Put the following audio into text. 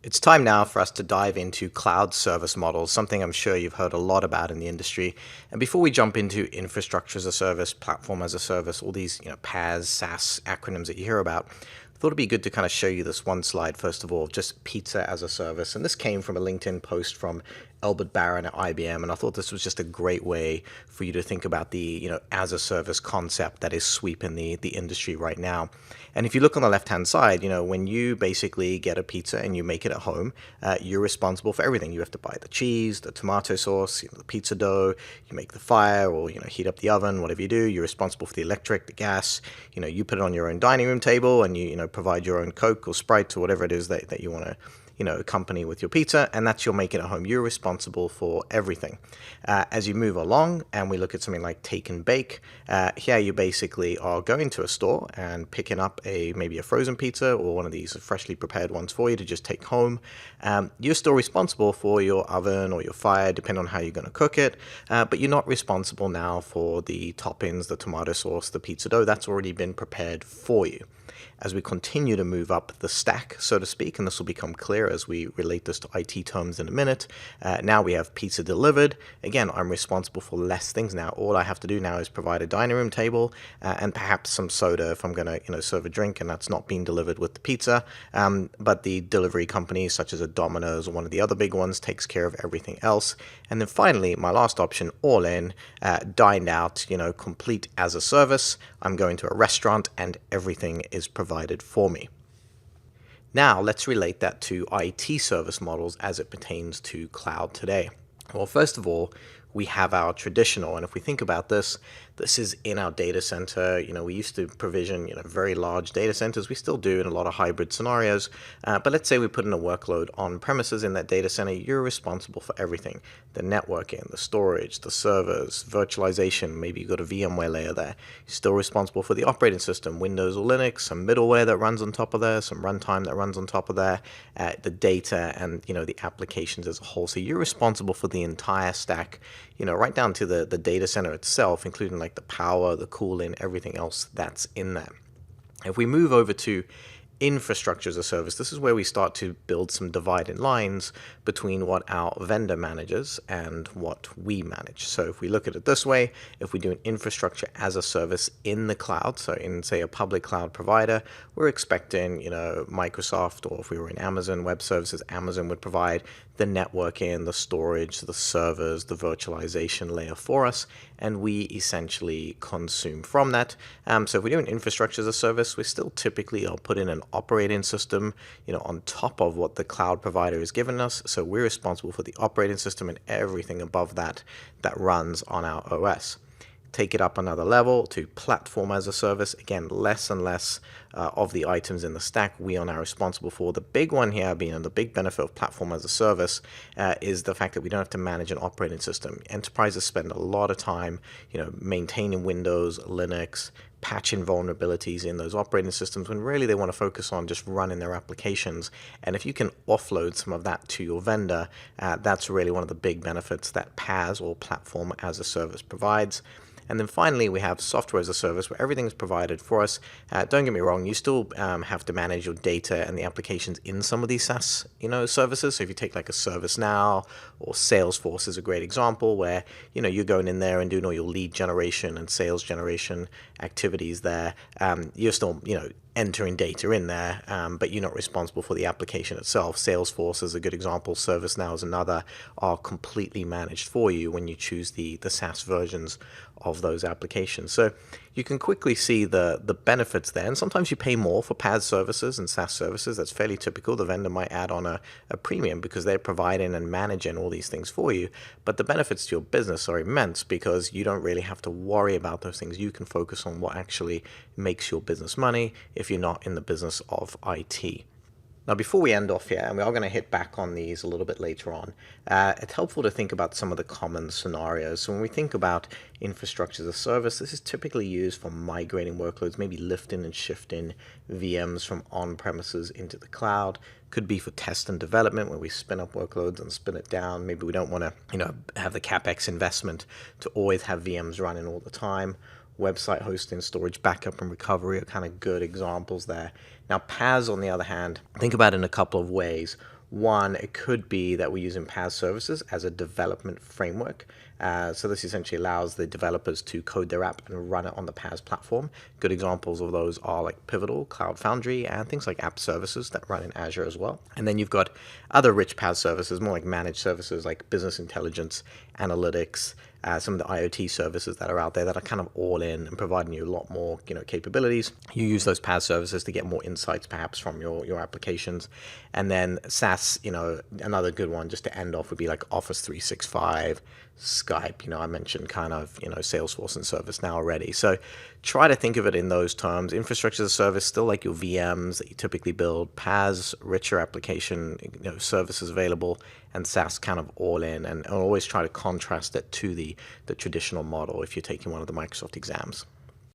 It's time now for us to dive into cloud service models, something I'm sure you've heard a lot about in the industry. And before we jump into infrastructure as a service, platform as a service, all these PaaS, SaaS acronyms that you hear about, I thought it'd be good to kind of show you this one slide, first of all, just pizza as a service. And this came from a LinkedIn post from Albert Barron at IBM, and I thought this was just a great way for you to think about the as a service concept that is sweeping the industry right now. And if you look on the left hand side, when you basically get a pizza and you make it at home, you're responsible for everything. You have to buy the cheese, the tomato sauce, the pizza dough, you make the fire, or heat up the oven, whatever you do. You're responsible for the electric, the gas. You put it on your own dining room table, and you provide your own Coke or Sprite or whatever it is that you want to accompany with your pizza, and that's your make it at home. You're responsible for everything. As you move along, and we look at something like take and bake, here you basically are going to a store and picking up maybe a frozen pizza or one of these freshly prepared ones for you to just take home. You're still responsible for your oven or your fire, depending on how you're going to cook it, but you're not responsible now for the toppings, the tomato sauce, the pizza dough. That's already been prepared for you. As we continue to move up the stack, so to speak, and this will become clear as we relate this to IT terms in a minute, now we have pizza delivered. Again, I'm responsible for less things now. All I have to do now is provide a dining room table and perhaps some soda if I'm going to serve a drink, and that's not being delivered with the pizza. But the delivery companies, such as a Domino's or one of the other big ones, takes care of everything else. And then finally, my last option, all in, dined out, complete as a service. I'm going to a restaurant and everything is provided for me. Now, let's relate that to IT service models as it pertains to cloud today. Well, first of all, we have our traditional, and if we think about this is in our data center. We used to provision, very large data centers. We still do in a lot of hybrid scenarios. But let's say we put in a workload on premises in that data center. You're responsible for everything: the networking, the storage, the servers, virtualization. Maybe you've got a VMware layer there. You're still responsible for the operating system, Windows or Linux, some middleware that runs on top of there, some runtime that runs on top of there, the data, and the applications as a whole. So you're responsible for the entire stack, right down to the data center itself, including like the power, the cooling, everything else that's in there. If we move over to infrastructure as a service, this is where we start to build some dividing lines between what our vendor manages and what we manage. So if we look at it this way, if we do an infrastructure as a service in the cloud, so in, say, a public cloud provider, we're expecting, Microsoft, or if we were in Amazon Web Services, Amazon would provide the networking, the storage, the servers, the virtualization layer for us, and we essentially consume from that. So if we do an infrastructure as a service, we still typically are put in an operating system, on top of what the cloud provider is giving us. So we're responsible for the operating system and everything above that runs on our OS. Take it up another level to platform as a service. Again, less and less of the items in the stack we are now responsible for. The big one here being, the big benefit of platform as a service is the fact that we don't have to manage an operating system. Enterprises spend a lot of time, maintaining Windows, Linux, patching vulnerabilities in those operating systems, when really they want to focus on just running their applications. And if you can offload some of that to your vendor, that's really one of the big benefits that PaaS, or platform as a service, provides. And then finally, we have software as a service, where everything is provided for us. Don't get me wrong, you still have to manage your data and the applications in some of these SaaS services. So if you take like a ServiceNow or Salesforce is a great example, where you're going in there and doing all your lead generation and sales generation activities there. You're still entering data in there, but you're not responsible for the application itself. Salesforce is a good example. ServiceNow is another. Are completely managed for you when you choose the SaaS versions of those applications. So you can quickly see the benefits there. And sometimes you pay more for PaaS services and SaaS services. That's fairly typical. The vendor might add on a premium because they're providing and managing all these things for you. But the benefits to your business are immense, because you don't really have to worry about those things. You can focus on what actually makes your business money if you're not in the business of IT. Now, before we end off here, and we are going to hit back on these a little bit later on, it's helpful to think about some of the common scenarios. So when we think about infrastructure as a service, this is typically used for migrating workloads, maybe lifting and shifting VMs from on-premises into the cloud. Could be for test and development, where we spin up workloads and spin it down. Maybe we don't want to, have the CapEx investment to always have VMs running all the time. Website hosting, storage, backup, and recovery are kind of good examples there. Now, PaaS, on the other hand, think about it in a couple of ways. One, it could be that we're using PaaS services as a development framework. So this essentially allows the developers to code their app and run it on the PaaS platform. Good examples of those are like Pivotal, Cloud Foundry, and things like app services that run in Azure as well. And then you've got other rich PaaS services, more like managed services like business intelligence, analytics, some of the IoT services that are out there that are kind of all in and providing you a lot more, capabilities. You use those PaaS services to get more insights perhaps from your applications. And then SaaS, another good one just to end off would be like Office 365, Skype. I mentioned kind of, Salesforce and ServiceNow already. So try to think of it in those terms. Infrastructure as a service, still like your VMs that you typically build, PaaS, richer application, services available, and SaaS kind of all in. And always try to contrast it to the traditional model if you're taking one of the Microsoft exams.